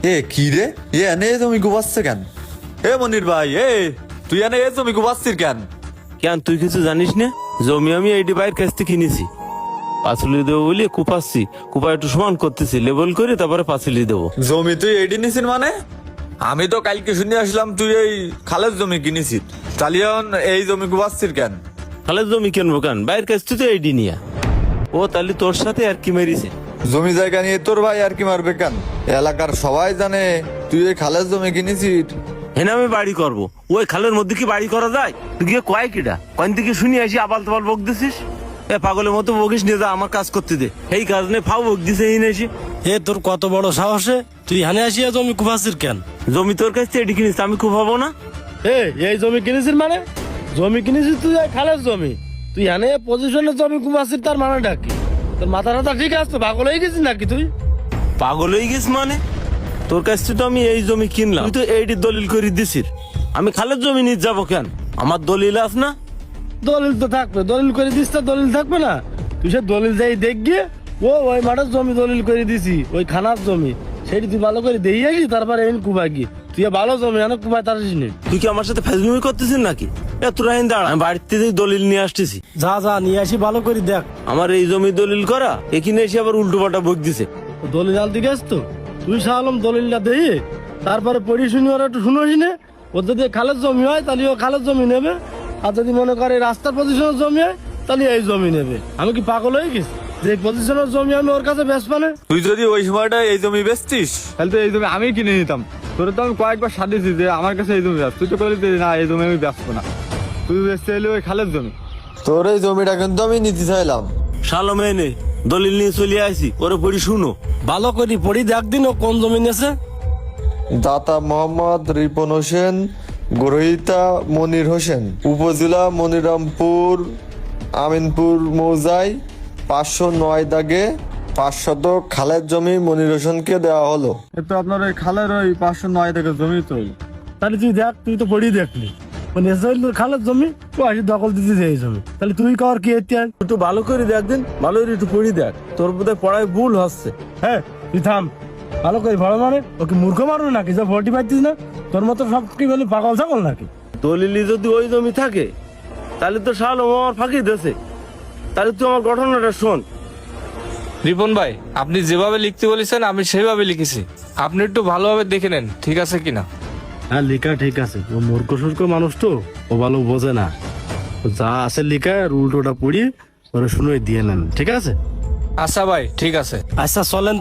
এ কি রে, এনে জমি গুবাচ্ছে কেন? এ মনির ভাই, তুই এনে জমি গুবাচ্ছিস কেন? কেন তুই কিছু জানিস না? জমি আমি এই ভাইয়ের কাছ থেকে কিনেছি, পাঁচিলি দেবো বলে কুপাচ্ছি, কুপা একটু সমান করতেছি, লেবেল করে তারপরে পাঁচিলি দেবো। জমি তুই এইটি নিছিস মানে? আমি তো কালকে শুনে আসলাম তুই এই খালের জমি কিনেছিস, তালিয়ন এই জমি গুবাচ্ছিস কেন? খালের জমি কিনবো কেন? বাইরের কাছ থেকে এইডি নিয়া। ও তাহলে তোর সাথে আর কি মেরিছে? জমি জায়গা নিয়ে তোর ভাই আর কি মারবে কেন? এলাকার সবাই জানে তুই এই খালের জমি কিনেছিস। হেনা আমি বাড়ি করবো, ওই খালের মধ্যে কি বাড়ি করা যায়? তুই গিয়ে কয় কিটা কয়েন থেকে শুনি আসি আবাল তাবাল বক দিছিস। এ পাগলের মতো বকিস নিয়ে যা, আমার কাজ করতে দে। এই কাজ নেই ফাও বক দিছে এই নেছি। এ তোর কত বড় সাহসে তুই হানে আসিয়া জমি কুপাছিস কেন? জমি তোর কাছ থেকে এটি কিনিস, আমি খুব হবো না? এই জমি কিনেছিস মানে? জমি কিনেছিস তুই খালের জমি, তুই হানে পজিশনে জমি কুপাছিস, তার মানেটা কি? তোর মাথা টাথা ঠিক আছে তো? পাগল হয়ে গেছিস নাকি তুই? পাগল হয়ে গেছ মানে? তোর কাছ থেকে তো আমি এই জমি কিনলাম, তুই তো এইটি দলিল করে দিছিস। আমি খালের জমি নিয়ে যাবো কেন? আমার দলিল আছে না? দলিল তো থাকবে, দলিল করে দিস তো দলিল থাকবে না? তুই সে দলিল যাই দেখ গিয়ে ওই মাঠের জমি দলিল করে দিছি, ওই খানার জমি, সেটি তুই ভালো করে দিয়ে আসি, তারপরে এন কুবা গিয়ে তুই ভালো জমি অনেক কুবাই তার নি। তুই কি আমার সাথে ফেজলুমি করতেছিস নাকি? তোরা দাঁড়া, আমি বাড়িতে দলিল নিয়ে আসতেছি। যা যা নিয়ে আসি, ভালো করে দেখ। আমার এই জমি দলিল করা, এখানে এসে আবার উল্টো পাল্টা বক দিছে। দলিল আনতে গেছ তো তুই সাহলাম দলিলটা দিয়ে, তারপরে পড়ি শুনি ওরা একটু শুনোস নে। ওর যদি খালের জমি হয় তাহলে ও খালের জমি নেবে, আর যদি মনে করে রাস্তার পজিশনের জমি হয় তাহলে এই জমি নেবে। আমি কি পাগল হয়ে গেছি যে পজিশনের জমি আমি ওর কাছে বেচবো না? তুই যদি ওই সময়টা এই জমি বেচতিস তাহলে তো এই জমি আমি কিনে নিতাম। তোরে তো আমি কয়েকবার সাজিয়েছি যে আমার কাছে এই জমি বেচ, তুই তো বলি না এই জমি আমি বেচবো না, তুই বেচতে এলে ওই খালের জমি। তোর এই জমিটা কিন্তু আমি নিতে চাইলাম। শালো মেনে দলিল নিয়ে চলে আসি, ওরে পড়ি শুনো। ভালো করে পড়ি দেখ দিন ও কোন জমি নেছে। দাতা মোহাম্মদ রিপন হোসেন, গ্রহীতা মনির হোসেন, উপজেলা মনিরামপুর, আমিনপুর মৌজায় 509 দাগে 500 খালের জমি মনির হোসেনকে দেওয়া হলো। তো আপনার ওই খালের ওই 509 দাগে জমি তো। তাহলে তুই দেখ, তুই তো পড়ি দেখলি খালের জমি, ও আসি দখল দিতে এই জমি, তাহলে তুই কর কি? একটু ভালো করে দেখ দিন, ভালো করে একটু পড়ি দেখ, তোর বোধহয় পড়ায় ভুল হচ্ছে। হ্যাঁ তুই থাম, ভালো করে ভালো মানে ওকে মূর্খ মারো নাকি যে ভোটই পাইতিস না? তোর মতো সব কি বলি পাগল ছাগল নাকি? দলিলি যদি ওই জমি থাকে তাহলে তো শালো আমার ফাঁকি দিয়েছে। তাহলে তুই আমার ঘটনাটা শোন। রিপন ভাই, আপনি যেভাবে লিখতে বলেছেন আমি সেভাবে লিখেছি, আপনি একটু ভালোভাবে দেখে নেন ঠিক আছে কিনা। হ্যাঁ লিখা ঠিক আছে, ও মূর্খ সূর্খ মানুষ তো, ও ভালো বোঝে না। যা আছে লিখা উল্টোটা পড়ি ওরা শুনে দিয়ে নেন, ঠিক আছে? আচ্ছা ভাই ঠিক আছে। আচ্ছা চলেন।